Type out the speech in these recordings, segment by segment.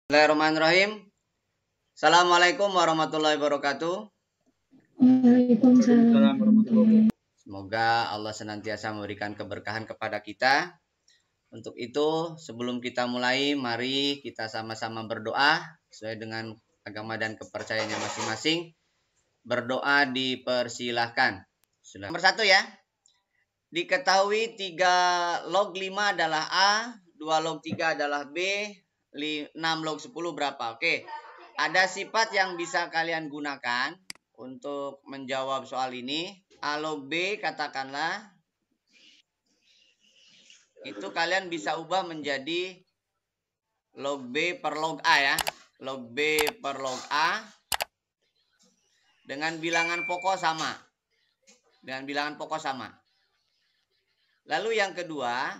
Bismillahirrahmanirrahim. Assalamualaikum warahmatullahi wabarakatuh. Waalaikumsalam. Semoga Allah senantiasa memberikan keberkahan kepada kita. Untuk itu, sebelum kita mulai, mari kita sama-sama berdoa sesuai dengan agama dan kepercayaannya masing-masing. Berdoa dipersilahkan. Nomor 1 ya. Diketahui 3 log 5 adalah A, 2 log 3 adalah B, 6 log 10 berapa? Oke. Ada sifat yang bisa kalian gunakan untuk menjawab soal ini. A log B katakanlah. Itu kalian bisa ubah menjadi log B per log A ya. Log B per log A. Dengan bilangan pokok sama. Lalu yang kedua,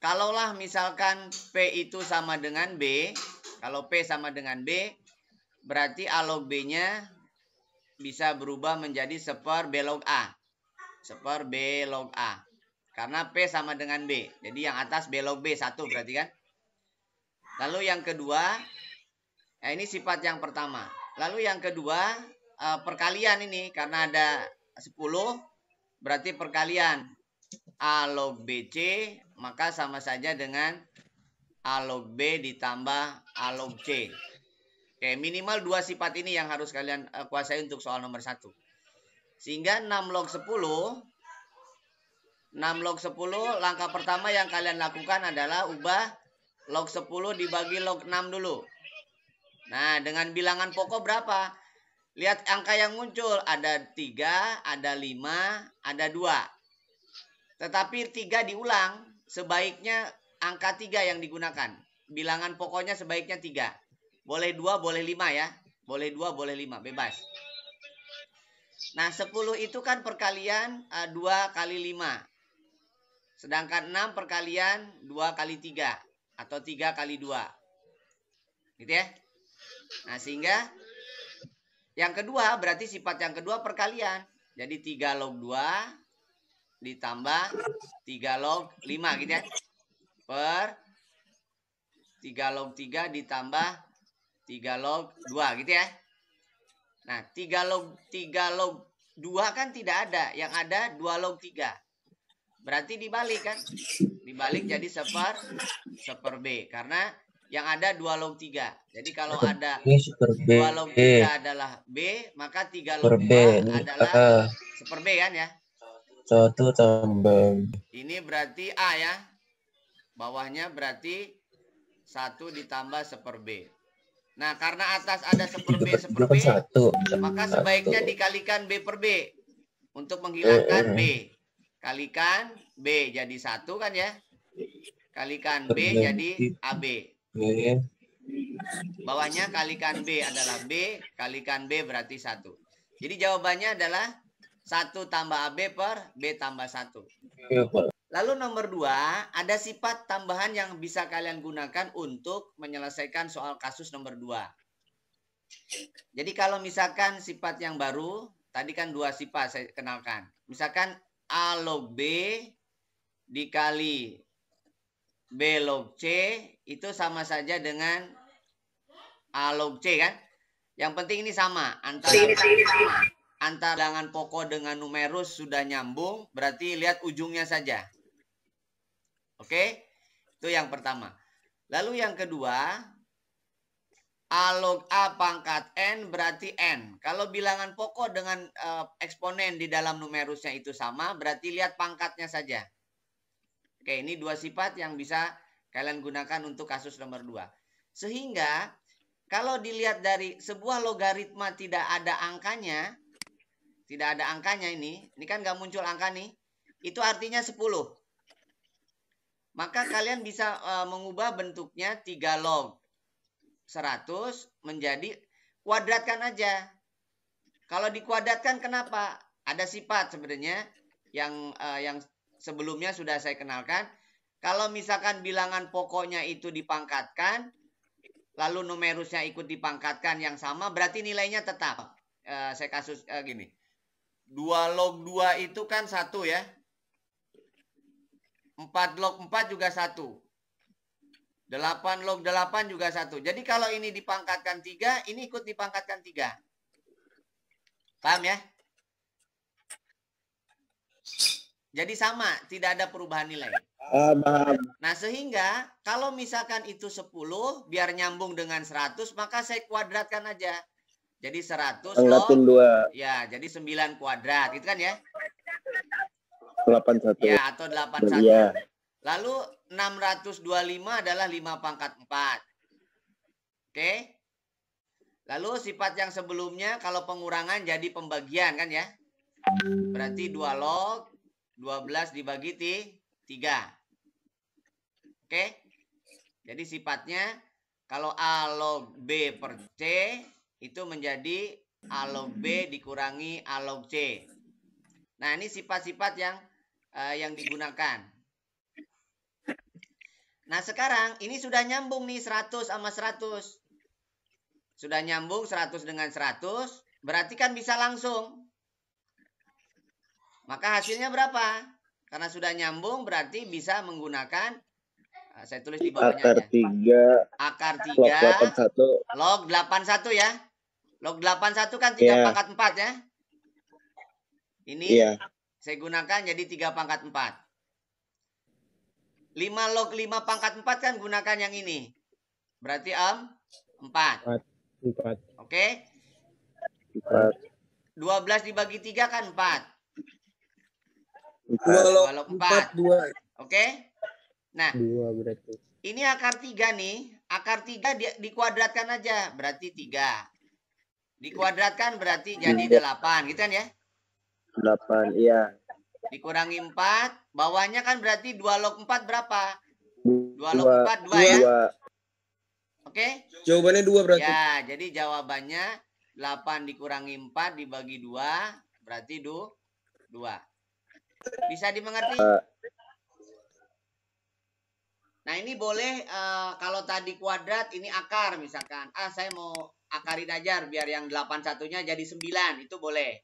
kalaulah misalkan P itu sama dengan B, kalau P sama dengan B, berarti A log B-nya bisa berubah menjadi seper B log A. Seper B log A. Karena P sama dengan B. Jadi yang atas B log B 1 berarti kan. Lalu yang kedua, ini sifat yang pertama. Lalu yang kedua, perkalian ini. Karena ada 10, berarti perkalian A log BC, maka sama saja dengan A log B ditambah A log C. Oke, minimal 2 sifat ini yang harus kalian kuasai untuk soal nomor 1. Sehingga 6 log 10, langkah pertama yang kalian lakukan adalah ubah log 10 dibagi log 6 dulu. Nah, dengan bilangan pokok berapa? Lihat angka yang muncul. Ada 3, ada 5, ada 2. Tetapi 3 diulang, sebaiknya angka 3 yang digunakan. Bilangan pokoknya sebaiknya 3. Boleh 2, boleh 5 ya. Boleh 2, boleh 5, bebas. Nah, 10 itu kan perkalian 2 kali 5. Sedangkan 6 perkalian 2 kali 3. Atau 3 kali 2. Gitu ya. Nah, sehingga yang kedua, berarti sifat yang kedua perkalian. Jadi 3 log 2 ditambah 3 log 5 gitu ya. Per 3 log 3 ditambah 3 log 2 gitu ya. Nah, 3 log 2 kan tidak ada. Yang ada 2 log 3. Berarti dibalik kan. Dibalik jadi seper B. Karena yang ada 2 log 3. Jadi kalau ada 2 log 3 adalah B, maka 3 log 2 adalah seper B kan ya. 1 tambah. Ini berarti A ya. Bawahnya berarti 1 ditambah seper B. Nah, karena atas ada seper B, maka sebaiknya dikalikan B per B. Untuk menghilangkan B. Kalikan B jadi 1 kan ya. Kalikan B jadi AB. Bawahnya kalikan B adalah B. Kalikan B berarti 1. Jadi jawabannya adalah 1 tambah AB per B tambah 1. Lalu nomor 2, ada sifat tambahan yang bisa kalian gunakan untuk menyelesaikan soal kasus nomor 2. Jadi kalau misalkan sifat yang baru, tadi kan 2 sifat saya kenalkan. Misalkan A log B dikali B log C, itu sama saja dengan A log C kan. Yang penting ini sama. Antara bilangan pokok dengan numerus sudah nyambung, berarti lihat ujungnya saja. Oke, itu yang pertama. Lalu yang kedua, A log A pangkat N berarti N. Kalau bilangan pokok dengan eksponen di dalam numerusnya itu sama, berarti lihat pangkatnya saja. Oke, ini 2 sifat yang bisa kalian gunakan untuk kasus nomor 2. Sehingga, kalau dilihat dari sebuah logaritma tidak ada angkanya ini kan nggak muncul angka nih, itu artinya 10. Maka kalian bisa mengubah bentuknya 3 log 100 menjadi kuadratkan aja. Kalau dikuadratkan kenapa? Ada sifat sebenarnya yang sebelumnya sudah saya kenalkan. Kalau misalkan bilangan pokoknya itu dipangkatkan, lalu numerusnya ikut dipangkatkan yang sama, berarti nilainya tetap. Saya kasus gini. 2 log 2 itu kan 1 ya. 4 log 4 juga 1. 8 log 8 juga 1. Jadi kalau ini dipangkatkan 3, ini ikut dipangkatkan 3. Paham ya? Jadi sama, tidak ada perubahan nilai. Paham. Nah, sehingga kalau misalkan itu 10, biar nyambung dengan 100, maka saya kuadratkan aja. Jadi 100 Angkatin log, 2. ya, jadi 9 kuadrat. Itu kan ya? 81. Ya, atau 81. Iya. Lalu 625 adalah 5 pangkat 4. Oke? Lalu sifat yang sebelumnya kalau pengurangan jadi pembagian kan ya? Berarti 2 log 12 dibagi 3. Oke? Jadi sifatnya kalau A log B per C itu menjadi A log B dikurangi A log C. Nah, ini sifat-sifat yang digunakan. Nah, sekarang ini sudah nyambung nih 100 sama 100. Sudah nyambung 100 dengan 100, berarti kan bisa langsung. Maka hasilnya berapa? Karena sudah nyambung berarti bisa menggunakan, saya tulis di bawahnya Akar aja. 3. Akar 3 log 81. log 81 ya. Log 81 kan 3 pangkat 4 ya. Ini saya gunakan jadi 3 pangkat 4. 5 log 5 pangkat 4 kan gunakan yang ini. Berarti 4. Oke. 12 dibagi 3 kan 4. 2 log 4. Oke. Nah, 2 berarti. ini akar 3 nih. Akar 3 dikuadratkan aja. Berarti 3. Dikuadratkan berarti jadi 8. Gitu kan ya? 8, iya. Dikurangi 4. Bawahnya kan berarti 2 log 4 berapa? 2 log 4, 2 ya? Oke? Jawabannya 2 berarti. Ya, jadi jawabannya 8 dikurangi 4 dibagi 2. Berarti 2. Bisa dimengerti? Nah, ini boleh kalau tadi kuadrat, ini akar misalkan. Saya mau akarin aja biar yang 81-nya jadi 9. Itu boleh.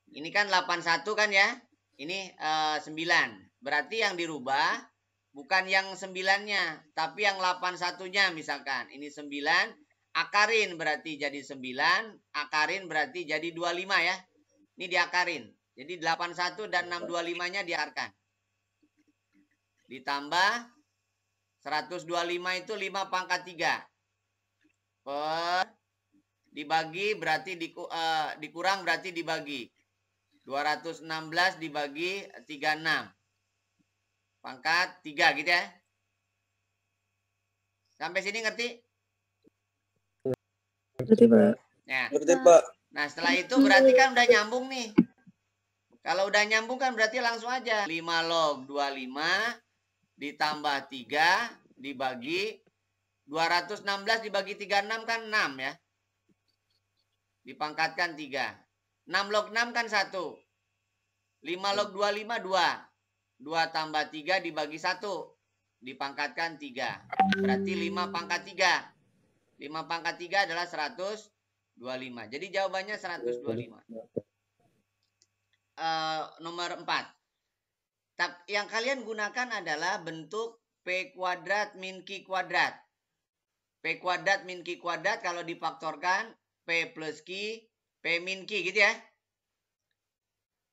Ini kan 81 kan ya? Ini 9. Berarti yang dirubah bukan yang 9-nya, tapi yang 81-nya misalkan. Ini 9, akarin berarti jadi 9, akarin berarti jadi 25 ya. Ini diakarin. Jadi 81 dan 625-nya diakarkan. Ditambah 125 itu 5 pangkat 3. Per dibagi berarti dikurang berarti dibagi. 216 dibagi 36. Pangkat 3 gitu ya. Sampai sini ngerti? Ngerti, Pak. Ya. Ngerti, Pak. Nah, setelah itu berarti kan udah nyambung nih. Kalau udah nyambung kan berarti langsung aja. 5 log 25 ditambah 3 dibagi 216 dibagi 36 kan 6 ya. Dipangkatkan 3. 6 log 6 kan 1. 5 log 25 2. 2 tambah 3 dibagi 1. Dipangkatkan 3. Berarti 5 pangkat 3. 5 pangkat 3 adalah 125. Jadi jawabannya 125. Nomor 4. Yang kalian gunakan adalah bentuk P kuadrat min Q kuadrat. P kuadrat min Q kuadrat kalau difaktorkan P plus Q, P min Q gitu ya.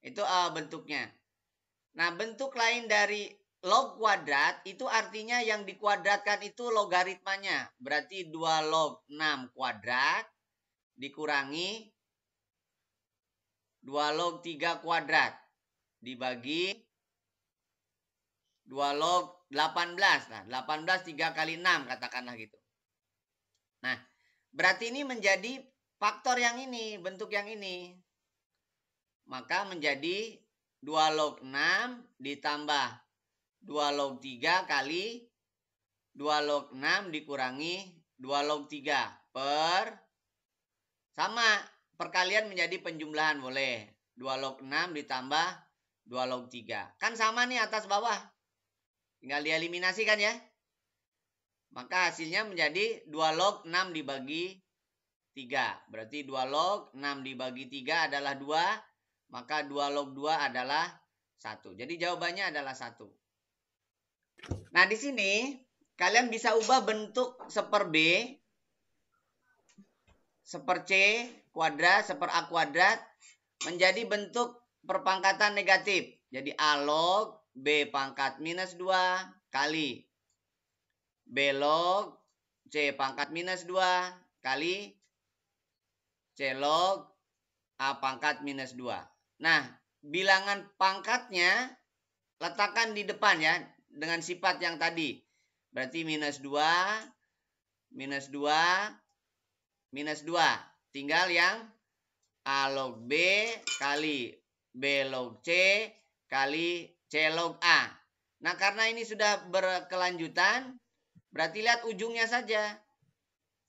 Itu bentuknya. Nah, bentuk lain dari log kuadrat itu artinya yang dikuadratkan itu logaritmanya. Berarti 2 log 6 kuadrat dikurangi 2 log 3 kuadrat dibagi 2 log 18. Nah, 18 3 kali 6 katakanlah gitu. Nah, berarti ini menjadi faktor yang ini, bentuk yang ini. Maka menjadi 2 log 6 ditambah 2 log 3 kali 2 log 6 dikurangi 2 log 3 per sama. Perkalian menjadi penjumlahan boleh. 2 log 6 ditambah 2 log 3. Kan sama nih atas bawah. Tinggal dieliminasi kan ya. Maka hasilnya menjadi 2 log 6 dibagi 3. Berarti 2 log 6 dibagi 3 adalah 2. Maka 2 log 2 adalah 1. Jadi jawabannya adalah 1. Nah, di sini kalian bisa ubah bentuk seper B, seper C kuadrat, seper A kuadrat menjadi bentuk perpangkatan negatif. Jadi A log B pangkat minus 2 kali B log C pangkat minus 2 kali C log A pangkat minus 2. Nah, bilangan pangkatnya letakkan di depan ya, dengan sifat yang tadi. Berarti minus 2, minus 2, minus 2. Tinggal yang A log B kali B log C kali C log A. Nah, karena ini sudah berkelanjutan, berarti lihat ujungnya saja.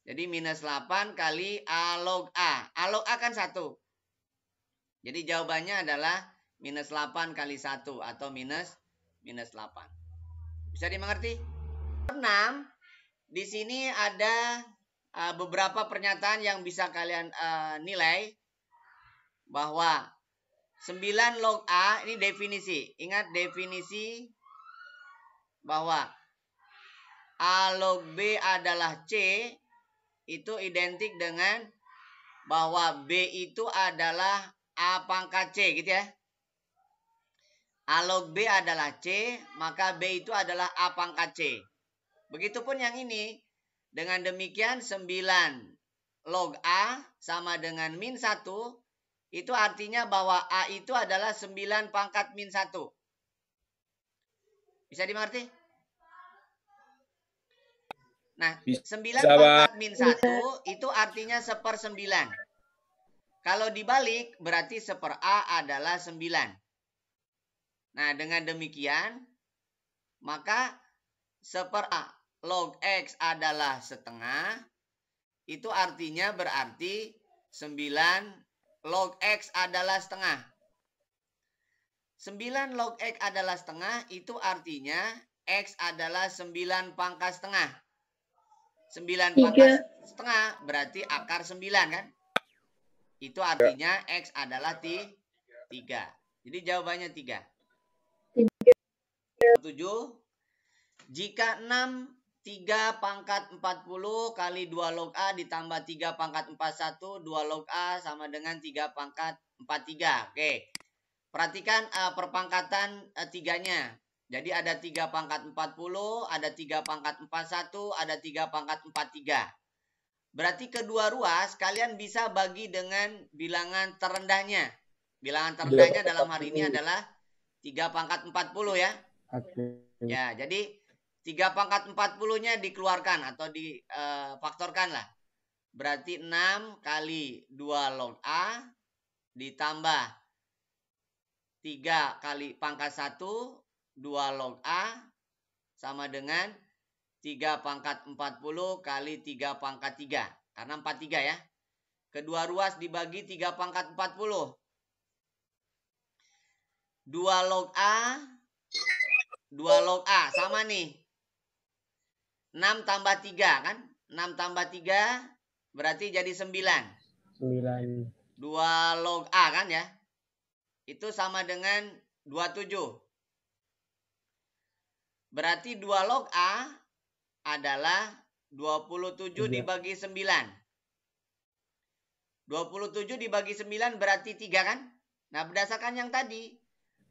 Jadi minus 8 kali A log A. A log A kan 1. Jadi jawabannya adalah minus 8 kali 1 atau minus 8. Bisa dimengerti? 6. Di sini ada beberapa pernyataan yang bisa kalian nilai. Bahwa 9 log A, ini definisi. Ingat definisi bahwa A log B adalah C, itu identik dengan bahwa B itu adalah A pangkat C, gitu ya. A log B adalah C, maka B itu adalah A pangkat C. Begitupun yang ini. Dengan demikian 9 log A sama dengan min 1. Itu artinya bahwa A itu adalah 9 pangkat min 1. Bisa dimengerti? Nah, 9 pangkat min 1 itu artinya 1/9. Kalau dibalik, berarti 1/A adalah 9. Nah, dengan demikian, maka 1/A log X adalah setengah. Itu artinya berarti 9 log X adalah setengah. 9 log X adalah setengah, itu artinya X adalah 9 pangkat setengah. 9 pangkat setengah berarti akar 9 kan? Itu artinya X adalah 3. Jadi jawabannya 3. 7. Jika 6 3 pangkat 40 kali 2 log A ditambah 3 pangkat 41, 2 log A sama dengan 3 pangkat 43. Oke. Perhatikan perpangkatan 3-nya. Jadi ada 3 pangkat 40, ada 3 pangkat 41, ada 3 pangkat 43. Berarti kedua ruas kalian bisa bagi dengan bilangan terendahnya. Bilangan terendahnya dalam hari ini adalah 3 pangkat 40 ya. Ya, jadi 3 pangkat 40-nya dikeluarkan atau difaktorkan lah. Berarti 6 kali 2 log A ditambah 3 kali pangkat 1, 2 log A sama dengan 3 pangkat 40 kali 3 pangkat 3. Karena 43 ya. Kedua ruas dibagi 3 pangkat 40. 2 log A, 2 log A sama nih. 6 tambah 3 kan? 6 tambah 3 berarti jadi 9. 2 log A kan ya? Itu sama dengan 27. Berarti 2 log A adalah 27 dibagi 9. 27 dibagi 9 berarti 3 kan? Nah berdasarkan yang tadi.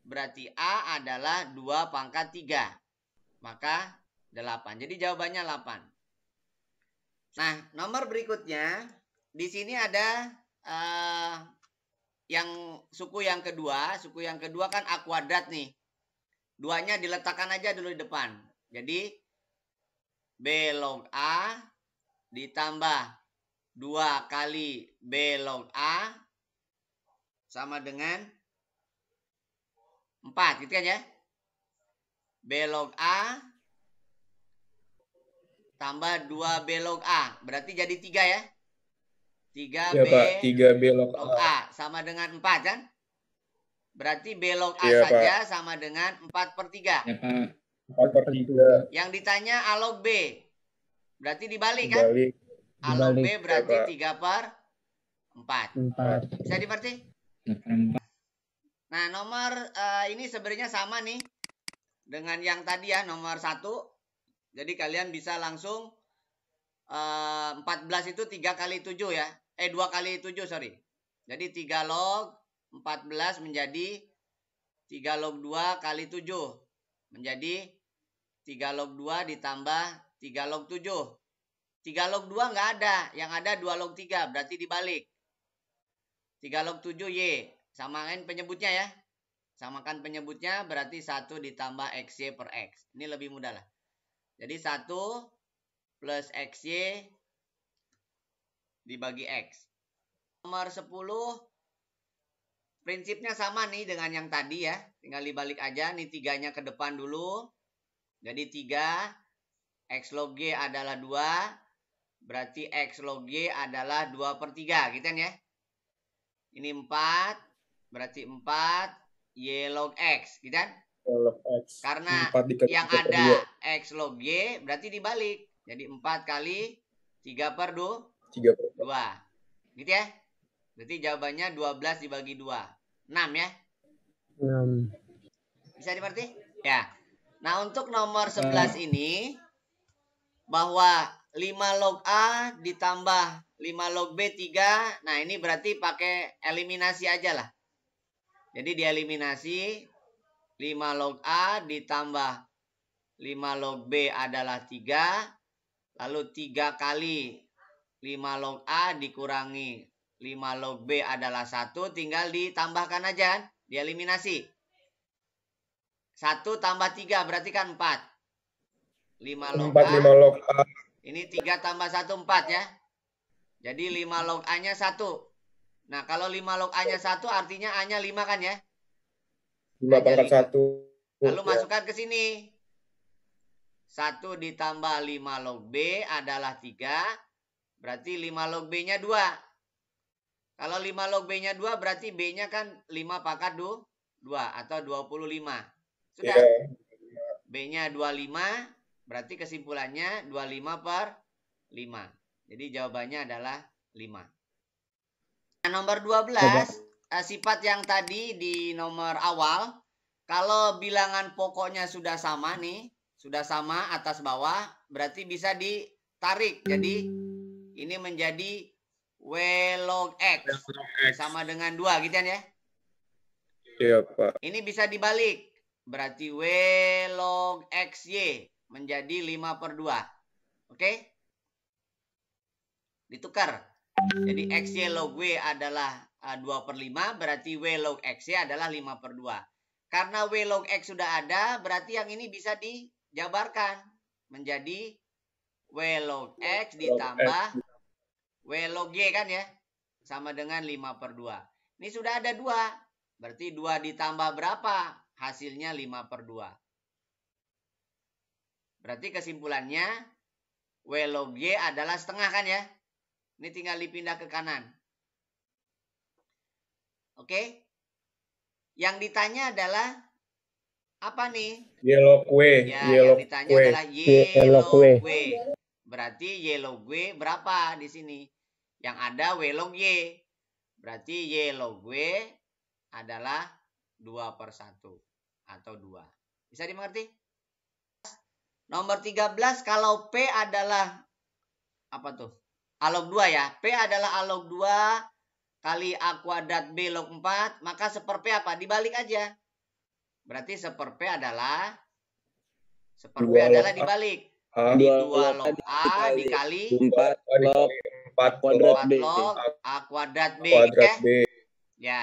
Berarti A adalah 2 pangkat 3. Maka 8. Jadi jawabannya 8. Nah, nomor berikutnya di sini ada yang suku yang kedua. Suku yang kedua kan A kuadrat nih. 2-nya diletakkan aja dulu di depan. Jadi B log A ditambah 2 kali B log A sama dengan 4 gitu kan ya. B log A tambah 2B log A. Berarti jadi 3 ya. 3B, ya, 3B log A sama dengan 4 kan? Berarti B log A saja Pak. Sama dengan 4/3. Ya, Pak. 4/3. Yang ditanya A log B. Berarti dibalik kan? A log B berarti 3/4. Bisa dimengerti? Nah, nomor ini sebenarnya sama nih dengan yang tadi ya, nomor 1. Jadi kalian bisa langsung 14 itu 3 kali 7 ya. 2 kali 7 sorry. Jadi 3 log 14 menjadi 3 log 2 kali 7. Menjadi 3 log 2 ditambah 3 log 7. 3 log 2 nggak ada. Yang ada 2 log 3. Berarti dibalik. 3 log 7 Y. Samakan penyebutnya ya. Samakan penyebutnya berarti 1 ditambah XY per X. Ini lebih mudah lah. Jadi 1 plus XY dibagi X. Nomor 10. Prinsipnya sama nih dengan yang tadi ya. Tinggal dibalik aja. Nih 3-nya ke depan dulu. Jadi 3. X log Y adalah 2. Berarti X log Y adalah 2/3. Gitu kan ya. Ini 4. Berarti 4. Y log X. Gitu kan. Log X. Karena 4 dikali yang 3/2. ada X log Y berarti dibalik. Jadi 4 kali 3/2. 3/2. Gitu ya. Berarti jawabannya 12 dibagi 2. 6 ya. 6. Bisa dimengerti? Ya. Nah, untuk nomor 11 ini bahwa 5 log A ditambah 5 log B 3. Nah, ini berarti pakai eliminasi aja lah. Jadi dieliminasi 5 log A ditambah 5 log B adalah 3. Lalu 3 kali 5 log A dikurangi 5 log B adalah 1. Tinggal ditambahkan aja kan. Dieliminasi. 1 tambah 3 berarti kan 4. 5 log 4 A. 5 log A. Ini 3 tambah 1 4 ya. Jadi 5 log A-nya 1. Nah, kalau 5 log A-nya 1 artinya A-nya 5 kan ya. 5 pangkat 1. Lalu masukkan ke sini. 1 ditambah 5 log B adalah 3. Berarti 5 log B-nya 2. Kalau 5 log B-nya 2 berarti B-nya kan 5 pangkat 2 atau 25. Sudah. Ya. B-nya 25. Berarti kesimpulannya 25/5. Jadi jawabannya adalah 5. Nah, nomor 12. Sifat yang tadi di nomor awal. Kalau bilangan pokoknya sudah sama nih. Sudah sama atas bawah. Berarti bisa ditarik. Jadi ini menjadi W log X. Sama dengan 2 gitu kan ya. Iya, Pak. Ini bisa dibalik. Berarti W log XY menjadi 5/2. Oke? Ditukar. Jadi XY log W adalah 2/5. Berarti W log XY adalah 5/2. Karena W log X sudah ada. Berarti yang ini bisa dijabarkan. Menjadi W log X ditambah W log Y kan ya. Sama dengan 5/2. Ini sudah ada 2. Berarti 2 ditambah berapa? Hasilnya 5/2. Berarti kesimpulannya W log Y adalah setengah kan ya. Ini tinggal dipindah ke kanan. Oke. Yang ditanya adalah apa nih? Y log W. Ya, Y yang log ditanya W. adalah Y log W. Berarti Y log W berapa di sini? Yang ada W log Y. Berarti Y log W adalah 2/1 atau 2. Bisa dimengerti? Nomor 13 kalau P adalah apa tuh? A log 2 ya. P adalah A log 2 kali A kuadrat B log 4. Maka 1/P apa? Dibalik aja. Berarti 1/P adalah dibalik. Jadi 2 log A dikali 4 log 4 kuadrat B. log A kuadrat B. kuadrat Gitu ya? B. Ya.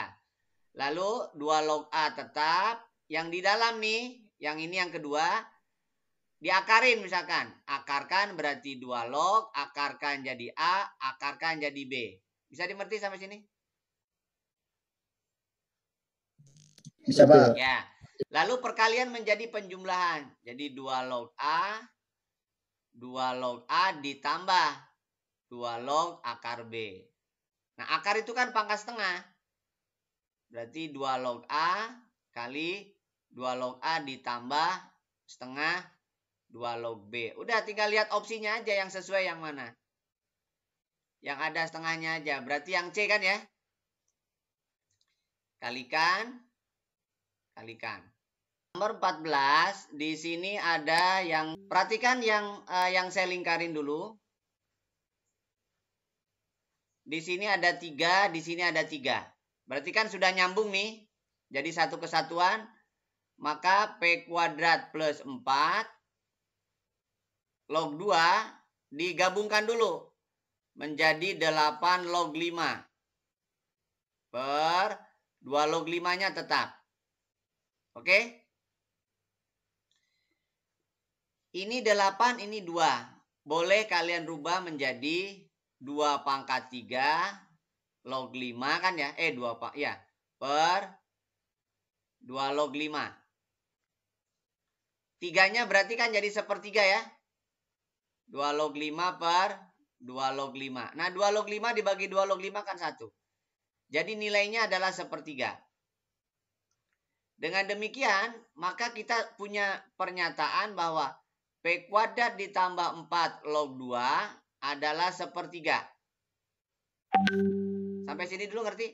Lalu 2 log A tetap. Yang di dalam nih. Yang ini yang kedua. Diakarin misalkan. Akarkan berarti 2 log. Akarkan jadi A. Akarkan jadi B. Bisa dimengerti sampai sini? Bisa, Pak. Ya. Lalu perkalian menjadi penjumlahan. Jadi 2 log A. 2 log A ditambah 2 log akar B. Nah, akar itu kan pangkat setengah. Berarti 2 log A kali 2 log A ditambah setengah 2 log B. Udah tinggal lihat opsinya aja yang sesuai yang mana. Yang ada setengahnya aja. Berarti yang C kan ya. Kalikan. Kalikan. Nomor 14, di sini ada yang, perhatikan yang saya lingkarin dulu. Di sini ada 3, di sini ada 3. Berarti kan sudah nyambung nih. Jadi satu kesatuan. Maka P kuadrat plus 4 log 2 digabungkan dulu. Menjadi 8 log 5. Per 2 log 5-nya tetap. Oke? Ini 8, ini 2. Boleh kalian rubah menjadi 2 pangkat 3 log 5 kan ya? 2 ya. Per 2 log 5. 3-nya berarti kan jadi sepertiga ya. 2 log 5 per 2 log 5. Nah 2 log 5 dibagi 2 log 5 kan 1. Jadi nilainya adalah sepertiga. Dengan demikian maka kita punya pernyataan bahwa P kuadrat ditambah 4 log 2 adalah sepertiga. Sampai sini dulu ngerti?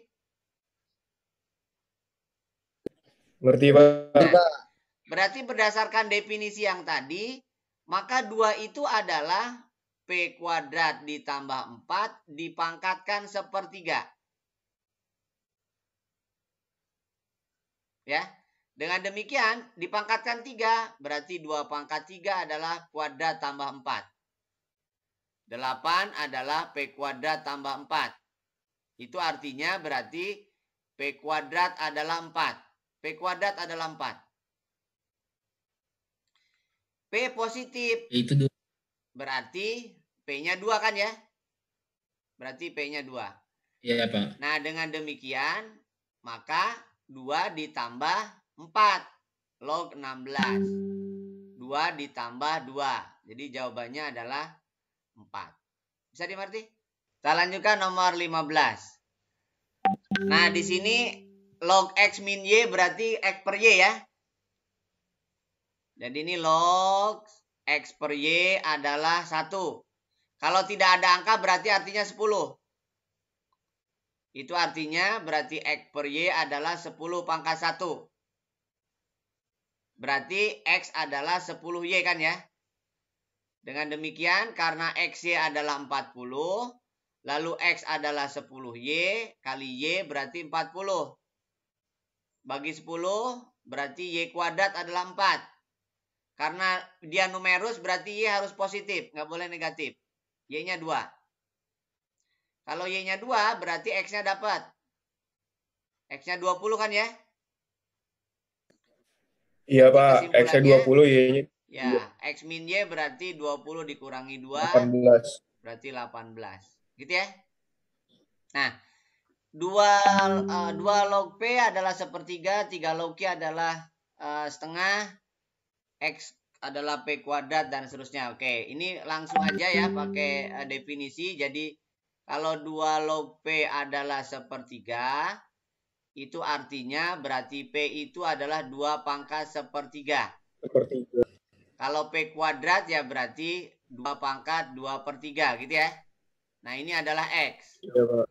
Ngerti, Pak? Nah, berarti berdasarkan definisi yang tadi, maka 2 itu adalah P kuadrat ditambah 4 dipangkatkan sepertiga. Ya. Dengan demikian, dipangkatkan 3, berarti 2 pangkat 3 adalah kuadrat tambah 4. 8 adalah P kuadrat tambah 4. Itu artinya berarti P kuadrat adalah 4. P kuadrat adalah 4. P positif. Itu 2. Berarti P-nya 2 kan ya? Berarti P-nya 2. Iya, Pak. Nah, dengan demikian, maka 2 ditambah 4 log 16. 2 ditambah 2. Jadi jawabannya adalah 4. Bisa dimengerti? Kita lanjutkan nomor 15. Nah, di sini log X min Y berarti X per Y ya. Jadi ini log X per Y adalah 1. Kalau tidak ada angka berarti artinya 10. Itu artinya berarti X per Y adalah 10 pangkat 1. Berarti X adalah 10Y kan ya. Dengan demikian karena XY adalah 40. Lalu X adalah 10Y kali Y berarti 40. Bagi 10 berarti Y kuadrat adalah 4. Karena dia numerus berarti Y harus positif. Nggak boleh negatif. Y-nya 2. Kalau Y-nya 2 berarti X-nya dapat. X-nya 20 kan ya? Iya, Pak. X-nya 20, Y-nya. Ya, X min Y berarti 20 dikurangi 2. 18. Berarti 18. Gitu ya? Nah, 2 log P adalah sepertiga, 3 log Q adalah setengah, X adalah P kuadrat, dan seterusnya. Oke, ini langsung aja ya pakai definisi. Jadi, kalau 2 log P adalah sepertiga, itu artinya berarti P itu adalah 2 pangkat sepertiga. Sepertiga. Kalau P kuadrat ya berarti 2 pangkat 2 per 3 gitu ya. Nah ini adalah X. Iya, Pak.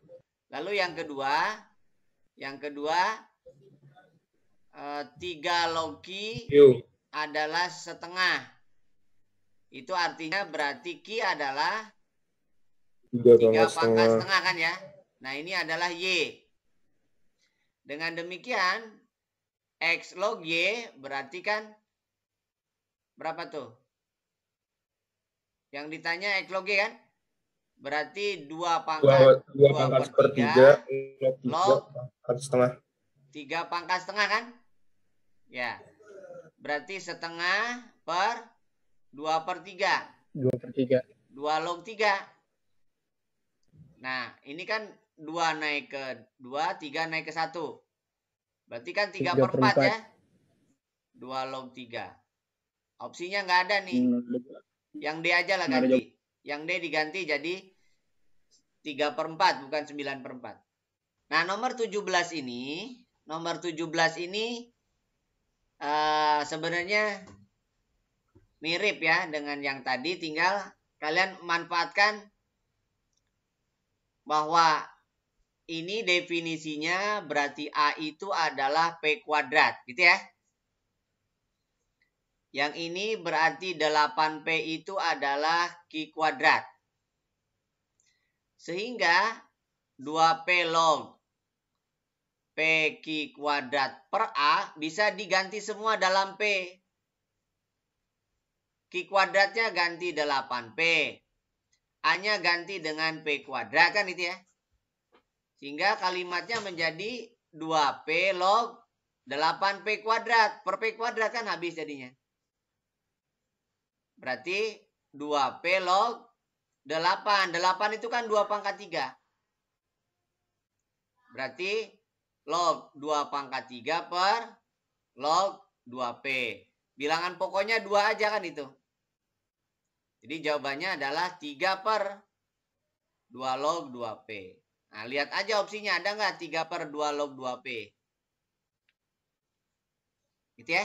Lalu yang kedua 3 log Q adalah setengah. Itu artinya berarti Q adalah 3 pangkat setengah kan ya. Nah ini adalah Y. Dengan demikian X log Y berarti kan berapa tuh? Yang ditanya X log Y kan? Berarti 2 pangkat 2 pangkat sepertiga log 3 pangkat setengah kan? Ya. Berarti setengah per 2 per 3. 2 per 3. 2 log 3. Nah, ini kan 2 naik ke 2, 3 naik ke 1. Berarti kan 3 per 4 ya. 2 log 3. Opsinya nggak ada nih. Yang D aja lah ganti. Yang D diganti jadi 3 per 4, bukan 9 per 4. Nah, nomor 17 ini sebenarnya mirip ya dengan yang tadi. Tinggal kalian manfaatkan bahwa ini definisinya berarti A itu adalah P kuadrat, gitu ya. Yang ini berarti 8P itu adalah Q kuadrat. Sehingga 2P log PQ kuadrat per A bisa diganti semua dalam P. Q kuadratnya ganti 8P. A-nya ganti dengan P kuadrat kan itu ya. Sehingga kalimatnya menjadi 2P log 8P kuadrat. Per P kuadrat kan habis jadinya. Berarti 2P log 8. 8 itu kan 2 pangkat 3. Berarti log 2 pangkat 3 per log 2P. Bilangan pokoknya 2 aja kan itu. Jadi jawabannya adalah 3 per 2 log 2P. Nah, lihat aja opsinya. Ada nggak 3 per 2 log 2P? Gitu ya.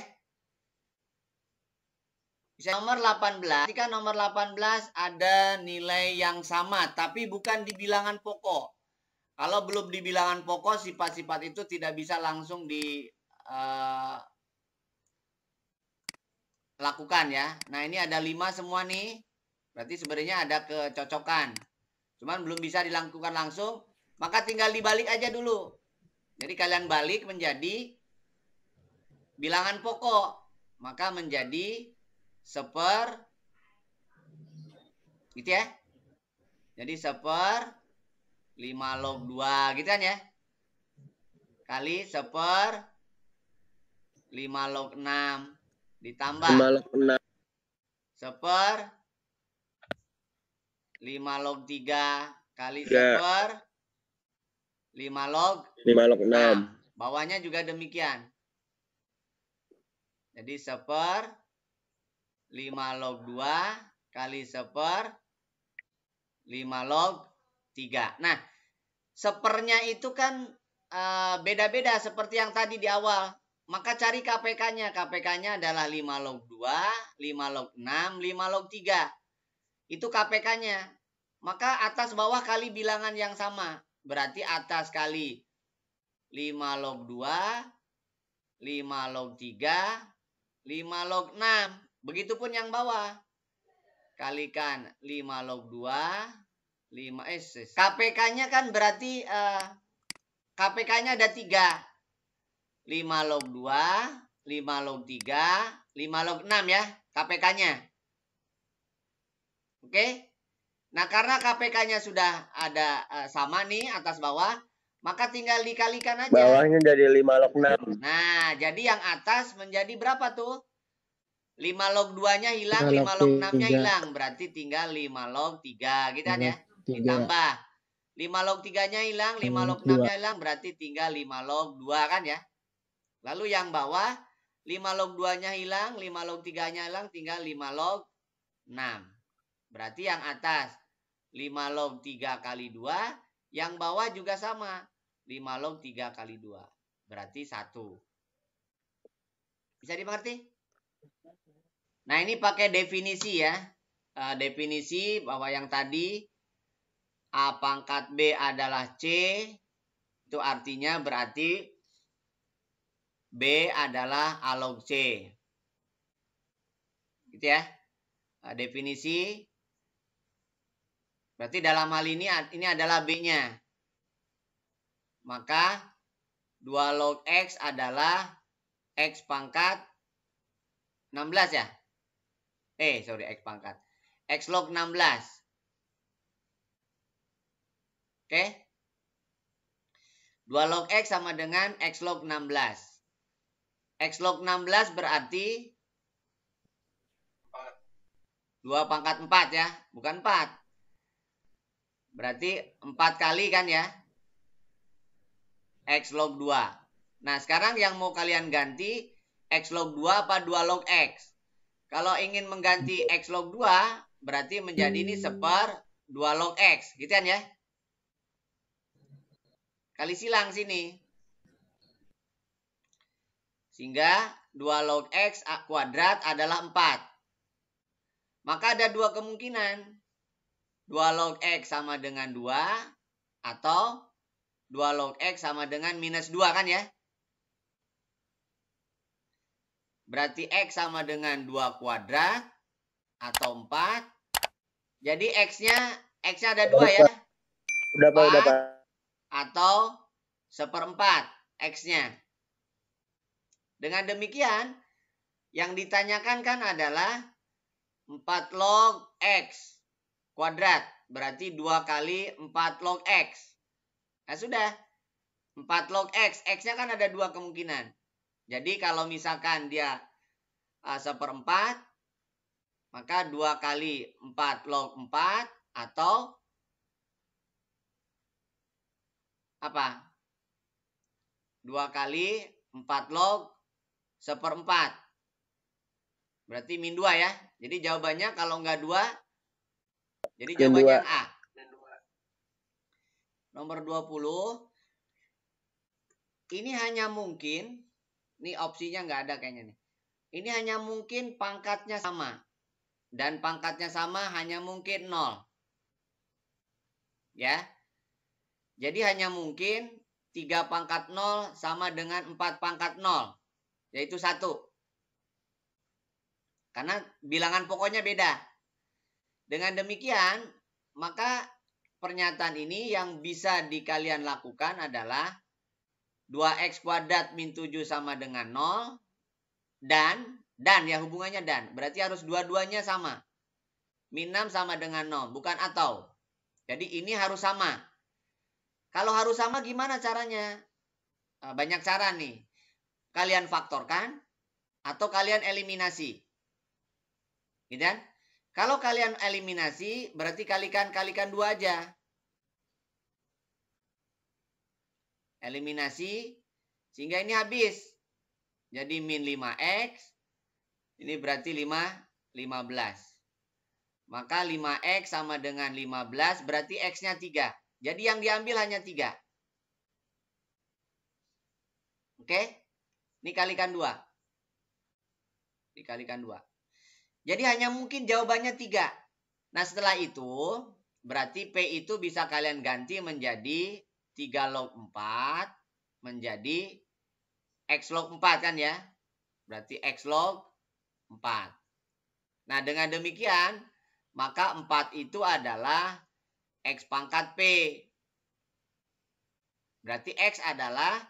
Bisa nomor 18. Ketika nomor 18 ada nilai yang sama. Tapi bukan di bilangan pokok. Kalau belum di bilangan pokok, sifat-sifat itu tidak bisa langsung dilakukan ya. Nah, ini ada 5 semua nih. Berarti sebenarnya ada kecocokan. Cuman belum bisa dilakukan langsung. Maka tinggal dibalik aja dulu. Jadi kalian balik menjadi bilangan pokok. Maka menjadi 1/, gitu ya. Jadi 1/5 log 2 gitu kan ya. Kali 1/5 log 6 ditambah 5 log 6. 1/5 log 3 kali 1/5 log 6. Bawahnya juga demikian. Jadi 1/5 log 2 kali 1/5 log 3. Nah, 1/nya itu kan beda-beda seperti yang tadi di awal. Maka cari KPK-nya. KPK-nya adalah 5 log 2, 5 log 6, 5 log 3. Itu KPK-nya. Maka atas bawah kali bilangan yang sama. Berarti atas kali 5 log 2, 5 log 3, 5 log 6. Begitupun yang bawah. Kalikan 5 log 2, 5 KPK-nya kan berarti KPK-nya ada 3. 5 log 2, 5 log 3, 5 log 6 ya KPK-nya. Oke? Nah, karena KPK-nya sudah ada sama nih atas bawah, maka tinggal dikalikan aja. Bawahnya jadi 5 log 6. Nah, jadi yang atas menjadi berapa tuh? 5 log 2-nya hilang, 5 log 6-nya hilang. Berarti tinggal 5 log 3 gitu kan ya. Ditambah 5 log 3-nya hilang, 5 log 6-nya hilang. Berarti tinggal 5 log 2 kan ya. Lalu yang bawah 5 log 2-nya hilang, 5 log 3-nya hilang. Tinggal 5 log 6. Berarti yang atas 5 log 3 kali 2. Yang bawah juga sama. 5 log 3 kali 2. Berarti 1. Bisa dimengerti? Nah, ini pakai definisi ya. Definisi bahwa yang tadi A pangkat B adalah C. Itu artinya berarti B adalah A log C. Gitu ya. Definisi. Berarti dalam hal ini adalah B-nya. Maka 2 log X adalah X pangkat 16 ya. X pangkat. X log 16. Oke. 2 log X sama dengan X log 16. X log 16 berarti 2 pangkat 4 ya. Bukan 4. Berarti 4 kali kan ya. X log 2. Nah, sekarang yang mau kalian ganti X log 2 apa 2 log X? Kalau ingin mengganti X log 2, berarti menjadi ini 1/2 log X. Gitu kan ya? Kali silang sini. Sehingga 2 log X kuadrat adalah 4. Maka ada 2 kemungkinan. 2 log X sama dengan 2. Atau 2 log X sama dengan minus 2 kan ya? Berarti X sama dengan 2 kuadrat atau 4. Jadi X-nya ada 2 ya. Udah Pak, udah 4 Pak. atau 1/4 X-nya. Dengan demikian, yang ditanyakan kan adalah 4 log X kuadrat. Berarti 2 kali 4 log X. Nah sudah. 4 log X. X-nya kan ada 2 kemungkinan. Jadi kalau misalkan dia 1/4, maka 2 kali 4 log 4 atau apa? 2 kali 4 log 1/4. Berarti min 2 ya. Jadi jawabannya kalau enggak 2, jadi jawabannya yang A. Nomor 20. Ini hanya mungkin, ini opsinya nggak ada kayaknya nih. Ini hanya mungkin pangkatnya sama. Dan pangkatnya sama hanya mungkin 0. Ya. Jadi hanya mungkin 3 pangkat 0 sama dengan 4 pangkat 0. Yaitu 1. Karena bilangan pokoknya beda. Dengan demikian, maka pernyataan ini yang bisa kalian lakukan adalah 2x kuadrat min 7 sama dengan 0. Dan ya hubungannya dan. Berarti harus dua-duanya sama. Min 6 sama dengan 0. Bukan atau. Jadi ini harus sama. Kalau harus sama gimana caranya? Banyak cara nih. Kalian faktorkan. Atau kalian eliminasi. Gitu kan? Kalau kalian eliminasi berarti kalikan 2 aja. Eliminasi sehingga ini habis. Jadi min 5x. Ini berarti 15. Maka 5x sama dengan 15 berarti x-nya 3. Jadi yang diambil hanya 3. Oke? Ini kalikan 2. Dikalikan 2. Jadi hanya mungkin jawabannya 3. Nah setelah itu berarti P itu bisa kalian ganti menjadi 3 log 4 menjadi X log 4 kan ya. Berarti X log 4. Nah dengan demikian maka 4 itu adalah X pangkat P. Berarti X adalah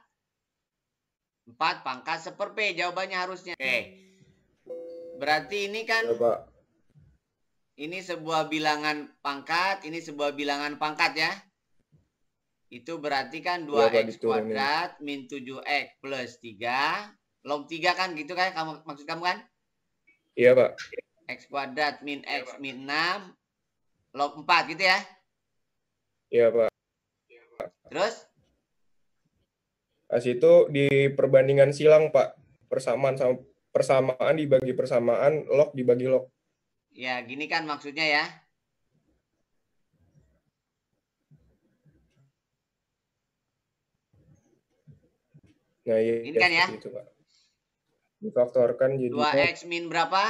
4 pangkat 1/P. Jawabannya harusnya. Oke. Berarti ini kan Ya, Pak. ini sebuah bilangan pangkat. Ini sebuah bilangan pangkat ya. Itu berarti kan 2x kuadrat min 7x plus 3. Log 3 kan gitu kan maksud kamu kan? Iya Pak. X kuadrat min x min 6 log 4 gitu ya? Iya Pak. Terus? Pas itu di perbandingan silang Pak. Persamaan dibagi persamaan, log dibagi log. Ya gini kan maksudnya ya. Nah iya, Ini kan ya? itu Pak. Difaktorkan jadi 2x min berapa?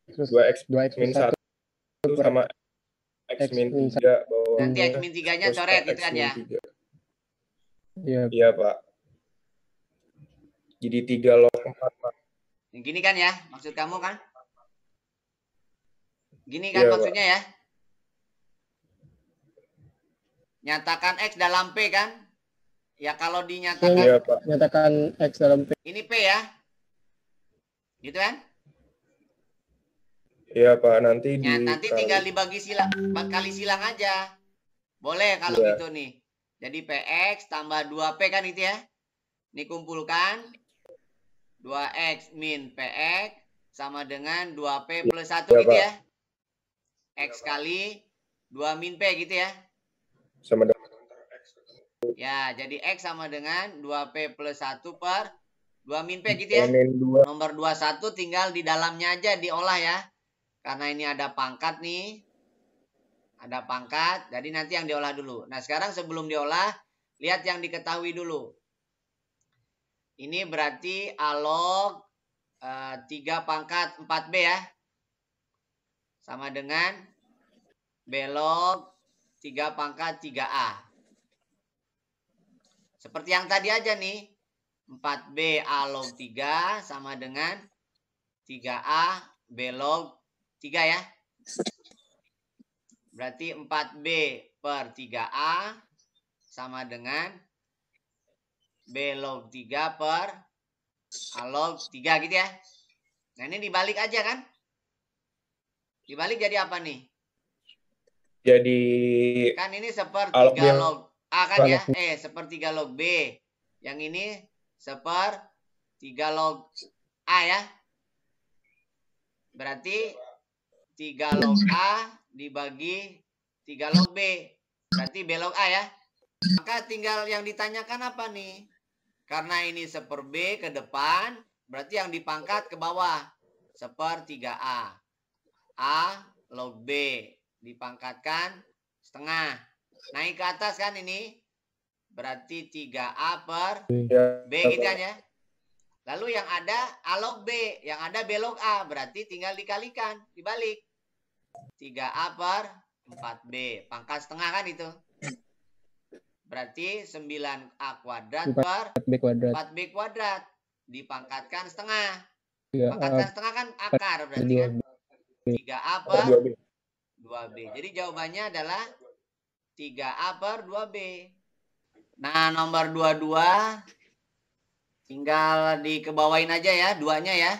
2x min 1 sama x min 3 bawah. Nanti x min 3-nya coret gitu kan ya? Iya Pak. Jadi 3 log 4 Pak. Gini kan ya maksud kamu kan? Gini kan Iya, maksudnya ya? Nyatakan X dalam P kan? Ya kalau dinyatakan Iya Pak. Nyatakan X dalam P. Ini P ya. Gitu kan? Iya Pak, nanti Ya, nanti tinggal dibagi kali silang aja. Boleh kalau gitu nih. Jadi PX tambah 2P kan itu ya. Ini kumpulkan 2X min PX sama dengan 2P plus 1 ya, gitu Pak. ya. X kali 2 min P gitu ya. Sama dengan Ya, jadi X sama dengan 2P plus 1 per 2 min P gitu ya. min 2. Nomor 21 tinggal di dalamnya aja diolah ya. Karena ini ada pangkat nih. Ada pangkat, jadi nanti yang diolah dulu. Nah, sekarang sebelum diolah, lihat yang diketahui dulu. Ini berarti A log 3 pangkat 4B ya. Sama dengan B log 3 pangkat 3A. Seperti yang tadi aja nih. 4B A log 3 sama dengan 3A B log 3 ya. Berarti 4B per 3A sama dengan B log 3 per A log 3 gitu ya. Nah ini dibalik aja kan. Dibalik jadi apa nih? Jadi Kan ini log B sepertiga log A kan ya. log Sepertiga log B. Yang ini sepertiga log A ya. Berarti 3 log A dibagi 3 log B. Berarti B log A ya. Maka tinggal yang ditanyakan apa nih? Karena ini seper B ke depan, berarti yang dipangkat ke bawah. Sepertiga A. A log B dipangkatkan setengah. Naik ke atas kan ini. Berarti 3A per B gitu aja. Lalu yang ada A log B, yang ada B log A. Berarti tinggal dikalikan, dibalik. 3A per 4B. Pangkat setengah kan itu. Berarti 9A kuadrat per 4B kuadrat. Dipangkatkan setengah. Pangkatkan setengah kan akar berarti kan. 3A per 2B. Jadi jawabannya adalah 3A per 2B. Nah, nomor 22 tinggal dikebawain aja ya, duanya ya.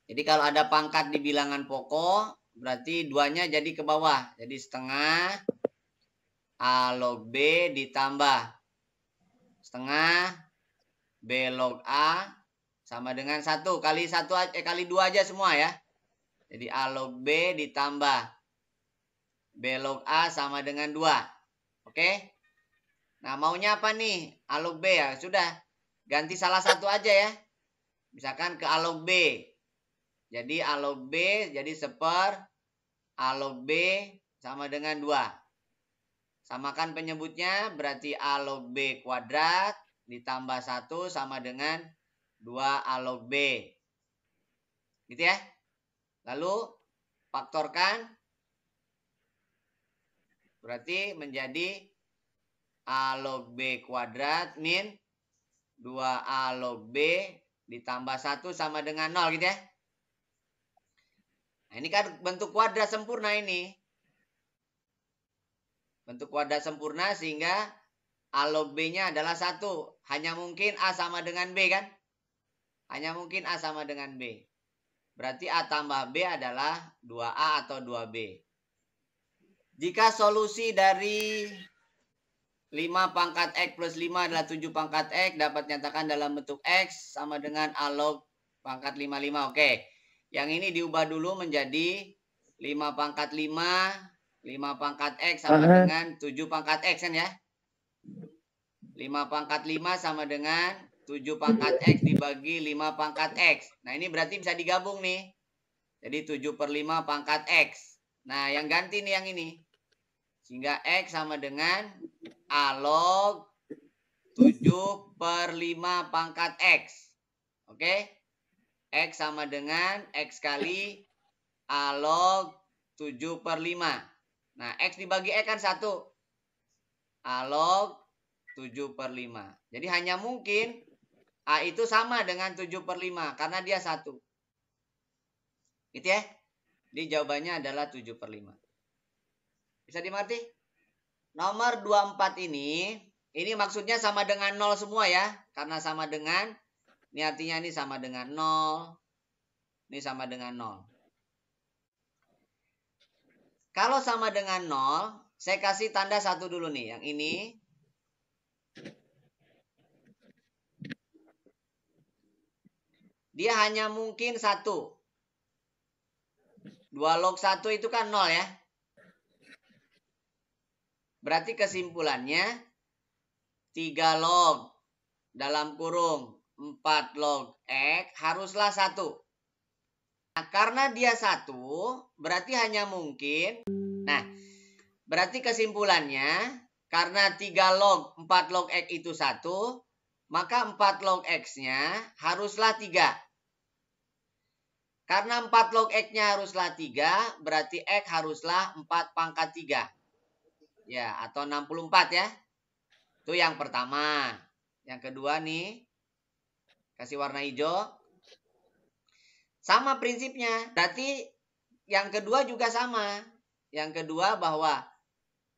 Jadi kalau ada pangkat di bilangan pokok, berarti duanya jadi ke bawah. Jadi setengah A log B ditambah setengah B log A sama dengan 1 kali 1 kali 2 aja semua ya. Jadi A log B ditambah B log A sama dengan 2. Oke? Nah, maunya apa nih? A log B ya. Sudah. Ganti salah satu aja ya. Misalkan ke A log B. Jadi A log B jadi seper A log B sama dengan 2. Samakan penyebutnya berarti A log B kuadrat ditambah 1 sama dengan 2A log B. Gitu ya. Lalu faktorkan. Berarti menjadi A log B kuadrat min 2A log B ditambah 1 sama dengan 0 gitu ya. Nah ini kan bentuk kuadrat sempurna ini. Bentuk kuadrat sempurna sehingga A log B-nya adalah 1. Hanya mungkin A sama dengan B kan? Hanya mungkin A sama dengan B. Berarti A tambah B adalah 2A atau 2B. Jika solusi dari 5 pangkat X plus 5 adalah 7 pangkat X, dapat nyatakan dalam bentuk X sama dengan A log pangkat 55. Oke. Yang ini diubah dulu menjadi 5 pangkat 5 pangkat X sama dengan 7 pangkat X kan ya. 5 pangkat 5 sama dengan 7 pangkat X dibagi 5 pangkat X. Nah ini berarti bisa digabung nih. Jadi 7 per 5 pangkat X. Nah yang ganti nih yang ini. Sehingga X sama dengan A log 7 per 5 pangkat X. Oke. X sama dengan X kali A log 7 per 5. Nah, X dibagi X kan 1. A log 7 per 5. Jadi hanya mungkin A itu sama dengan 7 per 5. Karena dia 1. Gitu ya. Jadi jawabannya adalah 7 per 5. Bisa dimengerti? Nomor 24 ini maksudnya sama dengan 0 semua ya. Karena sama dengan, ini artinya ini sama dengan 0. Ini sama dengan 0. Kalau sama dengan 0, saya kasih tanda 1 dulu nih. Yang ini. Dia hanya mungkin 1. 2 log 1 itu kan 0 ya. Berarti kesimpulannya 3 log dalam kurung 4 log X haruslah 1. Nah, karena dia 1, berarti hanya mungkin. Nah, berarti kesimpulannya, karena 3 log 4 log X itu 1, maka 4 log X-nya haruslah 3. Karena 4 log X-nya haruslah 3, berarti X haruslah 4 pangkat 3. Ya, atau 64 ya. Itu yang pertama. Yang kedua nih, kasih warna hijau. Sama prinsipnya. Berarti yang kedua juga sama. Yang kedua bahwa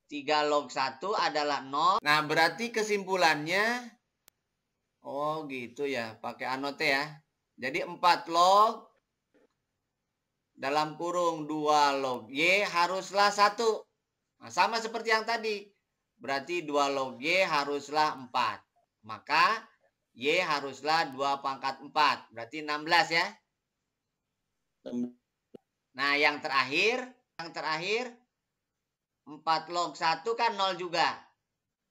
3 log 1 adalah 0. Nah, berarti kesimpulannya, oh gitu ya, pakai anote ya. Jadi 4 log dalam kurung 2 log Y haruslah 1. Nah, sama seperti yang tadi. Berarti 2 log Y haruslah 4. Maka Y haruslah 2 pangkat 4. Berarti 16 ya. Nah, yang terakhir 4 log 1 kan 0 juga.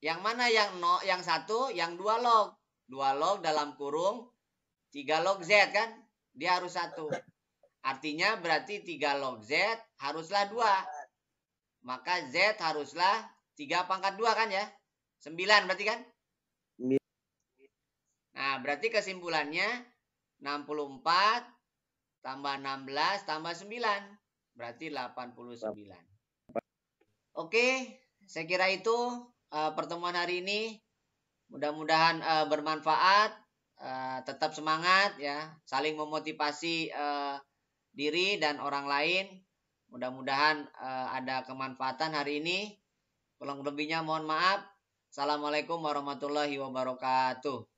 Yang mana yang 0, yang 1, yang 2 log. 2 log dalam kurung 3 log Z kan? Dia harus 1. Artinya berarti 3 log Z haruslah 2. Maka Z haruslah 3 pangkat 2 kan ya? 9 berarti kan? Nah, berarti kesimpulannya 64 tambah 16 tambah 9. Berarti 89. Oke, saya kira itu pertemuan hari ini. Mudah-mudahan bermanfaat. Tetap semangat ya. Saling memotivasi diri dan orang lain. Mudah-mudahan ada kemanfaatan hari ini. Kurang lebihnya mohon maaf. Assalamualaikum warahmatullahi wabarakatuh.